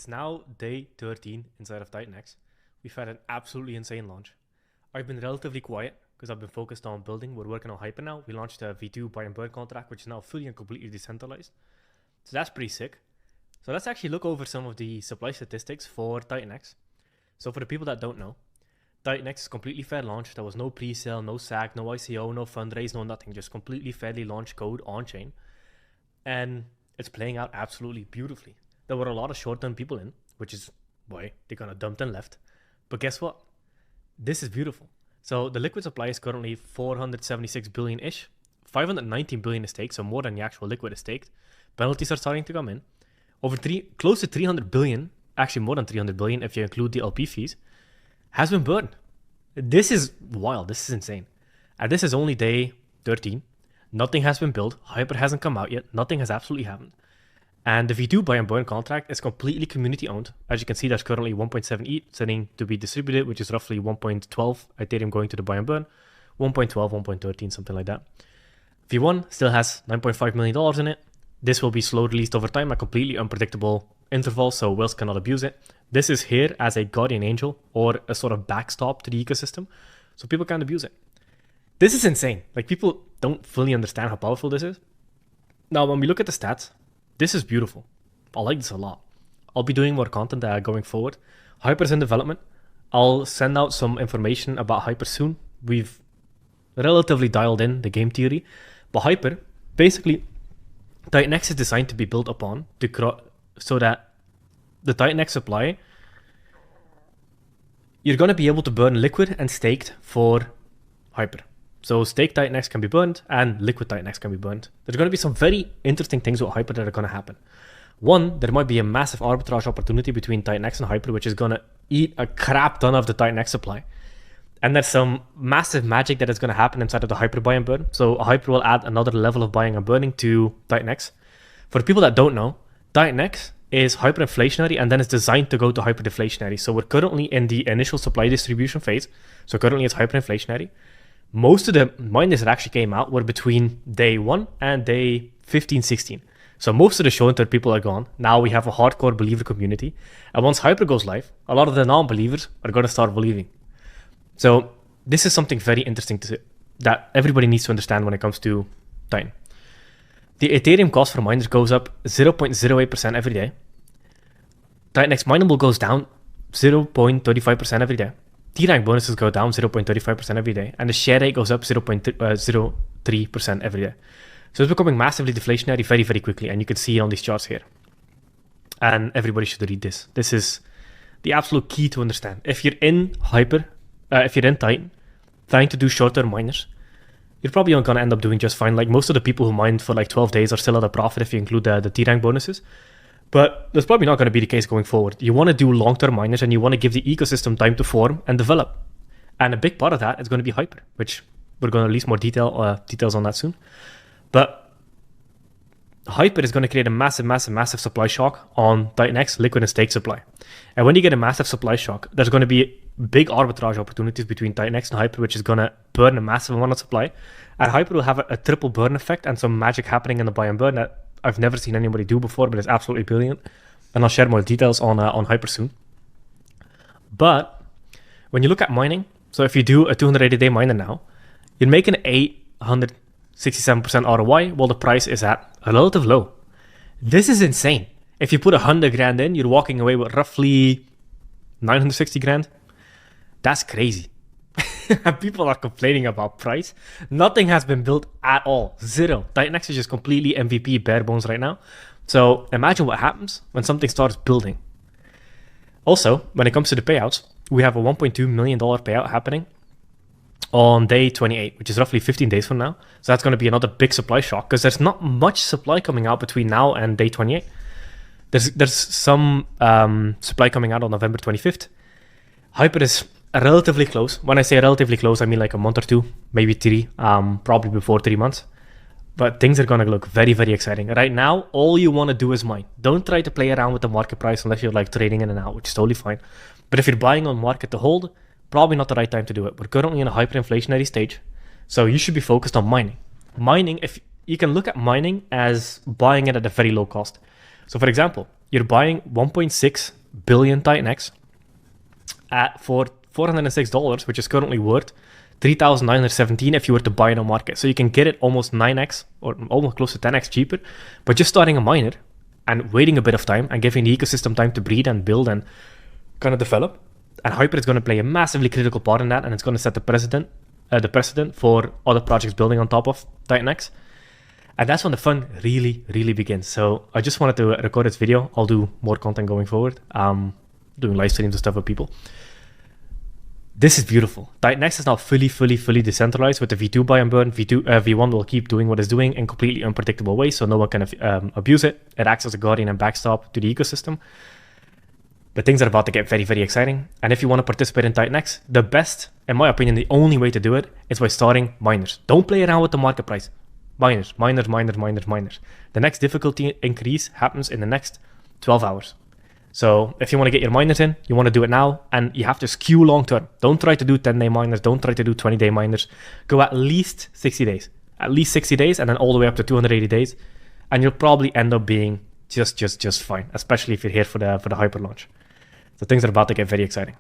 It's now day 13 inside of TitanX. We've had an absolutely insane launch. I've been relatively quiet because I've been focused on building. We're working on Hyper now. We launched a V2 buy and burn contract, which is now fully and completely decentralized. So that's pretty sick. So let's actually look over some of the supply statistics for TitanX. So for the people that don't know, TitanX is completely fair launch. There was no pre-sale, no SAC, no ICO, no fundraise, no nothing. Just completely fairly launched code on-chain. And it's playing out absolutely beautifully. There were a lot of short-term people in, which is why they kind of dumped and left. But guess what? This is beautiful. So the liquid supply is currently 476 billion-ish. 519 billion is staked, so more than the actual liquid is staked. Penalties are starting to come in. Close to 300 billion, actually more than 300 billion if you include the LP fees, has been burned. This is wild. This is insane. And this is only day 13. Nothing has been built. Hyper hasn't come out yet. Nothing has absolutely happened. And the V2 buy and burn contract is completely community owned. As you can see, there's currently 1.7 ETH sitting to be distributed, which is roughly 1.12 Ethereum going to the buy and burn. 1.12, 1.13, something like that. V1 still has $9.5 million in it. This will be slow released over time at completely unpredictable intervals, so whales cannot abuse it. This is here as a guardian angel or a sort of backstop to the ecosystem, so people can't abuse it. This is insane. Like, people don't fully understand how powerful this is. Now, when we look at the stats, this is beautiful. I like this a lot. I'll be doing more content going forward. Hyper's in development. I'll send out some information about Hyper soon. We've relatively dialed in the game theory. But Hyper, basically, TitanX is designed to be built upon so that the TitanX supply, you're going to be able to burn liquid and staked for Hyper. So staked TitanX can be burned and liquid TitanX can be burned. There's going to be some very interesting things with Hyper that are going to happen. One, there might be a massive arbitrage opportunity between TitanX and Hyper, which is going to eat a crap ton of the TitanX supply. And there's some massive magic that is going to happen inside of the Hyper buy and burn. So Hyper will add another level of buying and burning to TitanX. For the people that don't know, TitanX is hyperinflationary and then it's designed to go to hyperdeflationary. So we're currently in the initial supply distribution phase. So currently it's hyperinflationary. Most of the miners that actually came out were between day 1 and day 15, 16. So most of the show-and-tell people are gone. Now we have a hardcore believer community. And once Hyper goes live, a lot of the non-believers are going to start believing. So this is something very interesting that everybody needs to understand when it comes to Titan. The Ethereum cost for miners goes up 0.08% every day. TitanX mineable goes down 0.35% every day. T-rank bonuses go down 0.35% every day, and the share rate goes up 0.03% every day. So it's becoming massively deflationary very, very quickly, and you can see it on these charts here. And everybody should read this. This is the absolute key to understand. If you're in Hyper, if you're in Titan, trying to do short-term miners, you're probably going to end up doing just fine. Like, most of the people who mined for like 12 days are still at a profit if you include the T-rank bonuses. But that's probably not going to be the case going forward. You want to do long-term miners and you want to give the ecosystem time to form and develop. And a big part of that is going to be Hyper, which we're going to release more details on that soon. But Hyper is going to create a massive, massive, massive supply shock on TitanX liquid and stake supply. And when you get a massive supply shock, there's going to be big arbitrage opportunities between TitanX and Hyper, which is going to burn a massive amount of supply. And Hyper will have a triple burn effect and some magic happening in the buy and burn that I've never seen anybody do before, but it's absolutely brilliant. And I'll share more details on Hyper soon. But when you look at mining, so if you do a 280-day miner now, you're making 867% ROI while the price is at a relative low. This is insane. If you put 100 grand in, you're walking away with roughly 960 grand. That's crazy. People are complaining about price. Nothing has been built at all. Zero. TitanX is just completely MVP bare bones right now. So imagine what happens when something starts building. Also, when it comes to the payouts, we have a $1.2 million payout happening on day 28, which is roughly 15 days from now. So that's going to be another big supply shock because there's not much supply coming out between now and day 28. There's some supply coming out on November 25th. Hyper is relatively close. When I say relatively close, I mean like a month or two, maybe 3, probably before 3 months. But things are going to look very, very exciting. Right now, all you want to do is mine. Don't try to play around with the market price unless you're like trading in and out, which is totally fine. But if you're buying on market to hold, probably not the right time to do it. We're currently in a hyperinflationary stage, so you should be focused on mining. Mining, if you can look at mining as buying it at a very low cost. So for example, you're buying 1.6 billion TitanX for $406, which is currently worth 3,917 if you were to buy it on market. So you can get it almost 9x or almost close to 10x cheaper, but just starting a miner and waiting a bit of time and giving the ecosystem time to breed and build and kind of develop. And Hyper is going to play a massively critical part in that, and it's going to set the precedent for other projects building on top of TitanX. And that's when the fun really, really begins. So I just wanted to record this video. I'll do more content going forward, doing live streams and stuff with people. This is beautiful. TitanX is now fully decentralized with the V2 buy and burn. V1 will keep doing what it's doing in completely unpredictable ways, so no one can abuse it. It acts as a guardian and backstop to the ecosystem. But things are about to get very, very exciting. And if you want to participate in TitanX, the best, in my opinion, the only way to do it is by starting miners. Don't play around with the market price. Miners. The next difficulty increase happens in the next 12 hours. So if you want to get your miners in, you want to do it now, and you have to skew long term. Don't try to do 10-day miners. Don't try to do 20-day miners. Go at least 60 days. At least 60 days, and then all the way up to 280 days. And you'll probably end up being just fine, especially if you're here for the hyper launch. So things are about to get very exciting.